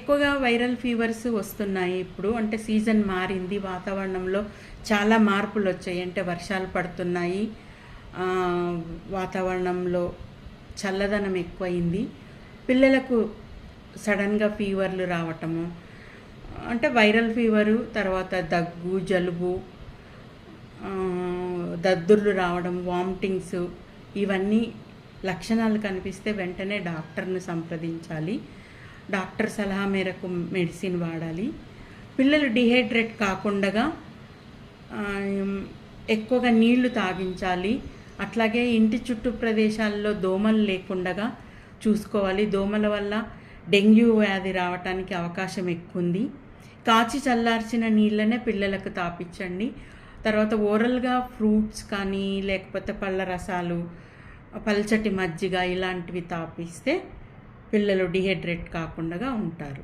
ఎక్కువగా viral fevers వస్తున్నాయి ఇప్పుడు. అంటే సీజన్ మారింది, వాతావరణంలో చాలా మార్పులు వచ్చాయి. అంటే వర్షాలు పడుతున్నాయి, వాతావరణంలో చల్లదనం ఎక్కువైంది, పిల్లలకు సడన్గా ఫీవర్లు రావటము, అంటే వైరల్ ఫీవరు, తర్వాత దగ్గు, జలుబు, దద్దుర్లు రావడం, వామిటింగ్స్, ఇవన్నీ లక్షణాలు కనిపిస్తే వెంటనే డాక్టర్ను సంప్రదించాలి. డాక్టర్ సలహా మేరకు మెడిసిన్ వాడాలి. పిల్లలు డిహైడ్రేట్ కాకుండా ఎక్కువగా నీళ్లు తాగించాలి. అట్లాగే ఇంటి చుట్టూ ప్రదేశాల్లో దోమలు లేకుండా చూసుకోవాలి. దోమల వల్ల డెంగ్యూ వ్యాధి రావడానికి అవకాశం ఎక్కువ ఉంది. కాచి చల్లార్చిన నీళ్ళనే పిల్లలకు తాపించండి. తర్వాత ఓరల్గా ఫ్రూట్స్ కానీ లేకపోతే పళ్ళ రసాలు, పల్చటి మజ్జిగ ఇలాంటివి తాపిస్తే పిల్లలు డిహైడ్రేట్ కాకుండా ఉంటారు.